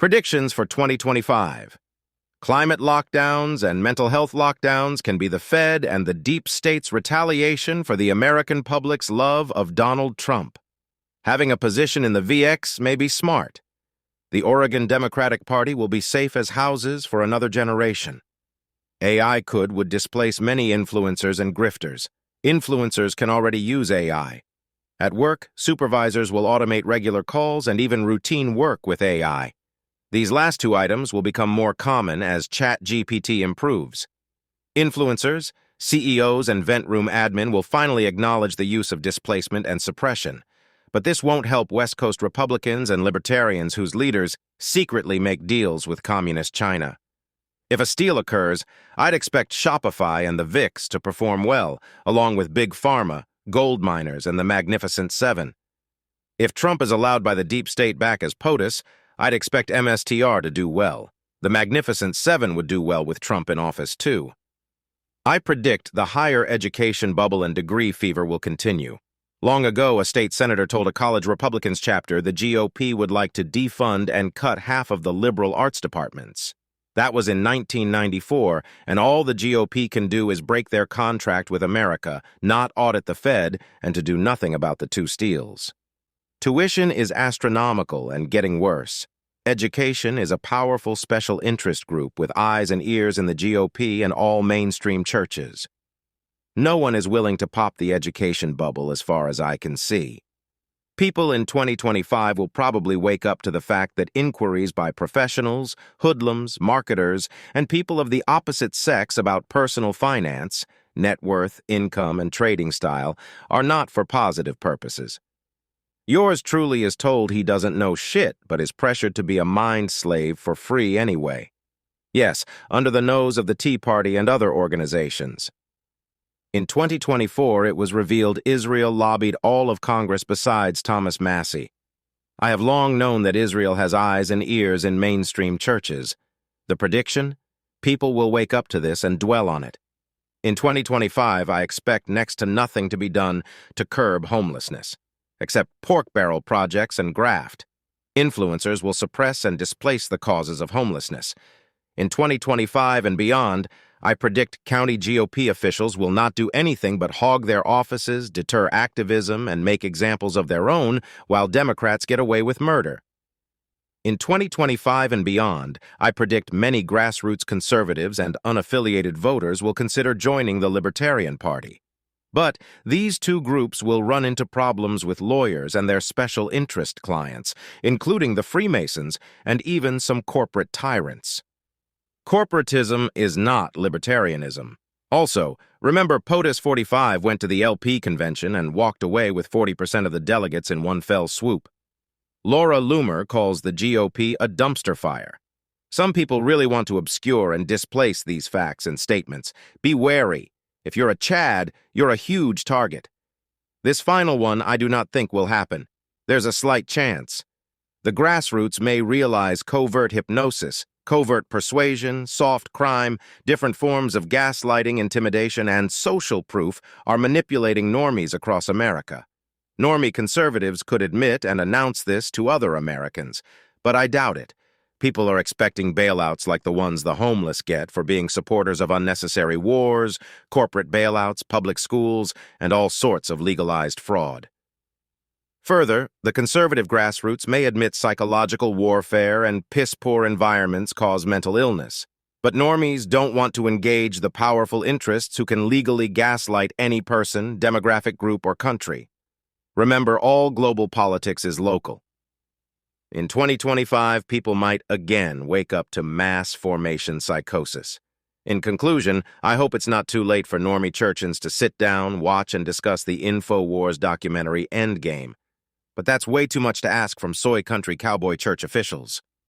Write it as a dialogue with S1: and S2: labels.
S1: Predictions for 2025. Climate lockdowns and mental health lockdowns can be the Fed and the deep state's retaliation for the American public's love of Donald Trump. Having a position in the VX may be smart. The Oregon Democratic Party will be safe as houses for another generation. AI would displace many influencers and grifters. Influencers can already use AI. At work, supervisors will automate regular calls and even routine work with AI. These last two items will become more common as ChatGPT improves. Influencers, CEOs, and vent room admin will finally acknowledge the use of displacement and suppression. But this won't help West Coast Republicans and libertarians whose leaders secretly make deals with communist China. If a steal occurs, I'd expect Shopify and the VIX to perform well, along with Big Pharma, gold miners, and the Magnificent Seven. If Trump is allowed by the deep state back as POTUS, I'd expect MSTR to do well. The Magnificent Seven would do well with Trump in office, too. I predict the higher education bubble and degree fever will continue. Long ago, a state senator told a college Republicans chapter the GOP would like to defund and cut half of the liberal arts departments. That was in 1994, and all the GOP can do is break their contract with America, not audit the Fed, and to do nothing about the two steals. Tuition is astronomical and getting worse. Education is a powerful special interest group with eyes and ears in the GOP and all mainstream churches. No one is willing to pop the education bubble as far as I can see. People in 2025 will probably wake up to the fact that inquiries by professionals, hoodlums, marketers, and people of the opposite sex about personal finance, net worth, income, and trading style are not for positive purposes. Yours truly is told he doesn't know shit, but is pressured to be a mind slave for free anyway. Yes, under the nose of the Tea Party and other organizations. In 2024, it was revealed Israel lobbied all of Congress besides Thomas Massie. I have long known that Israel has eyes and ears in mainstream churches. The prediction? People will wake up to this and dwell on it. In 2025, I expect next to nothing to be done to curb homelessness, except pork barrel projects and graft. Influencers will suppress and displace the causes of homelessness. In 2025 and beyond, I predict county GOP officials will not do anything but hog their offices, deter activism, and make examples of their own, while Democrats get away with murder. In 2025 and beyond, I predict many grassroots conservatives and unaffiliated voters will consider joining the Libertarian Party. But these two groups will run into problems with lawyers and their special interest clients, including the Freemasons and even some corporate tyrants. Corporatism is not libertarianism. Also, remember POTUS 45 went to the LP convention and walked away with 40% of the delegates in one fell swoop. Laura Loomer calls the GOP a dumpster fire. Some people really want to obscure and displace these facts and statements. Be wary. If you're a Chad, you're a huge target. This final one I do not think will happen. There's a slight chance. The grassroots may realize covert hypnosis, covert persuasion, soft crime, different forms of gaslighting, intimidation, and social proof are manipulating normies across America. Normie conservatives could admit and announce this to other Americans, but I doubt it. People are expecting bailouts like the ones the homeless get for being supporters of unnecessary wars, corporate bailouts, public schools, and all sorts of legalized fraud. Further, the conservative grassroots may admit psychological warfare and piss-poor environments cause mental illness. But normies don't want to engage the powerful interests who can legally gaslight any person, demographic group, or country. Remember, all global politics is local. In 2025, people might again wake up to mass formation psychosis. In conclusion, I hope it's not too late for normie churchins to sit down, watch, and discuss the InfoWars documentary Endgame. But that's way too much to ask from soy country cowboy church officials.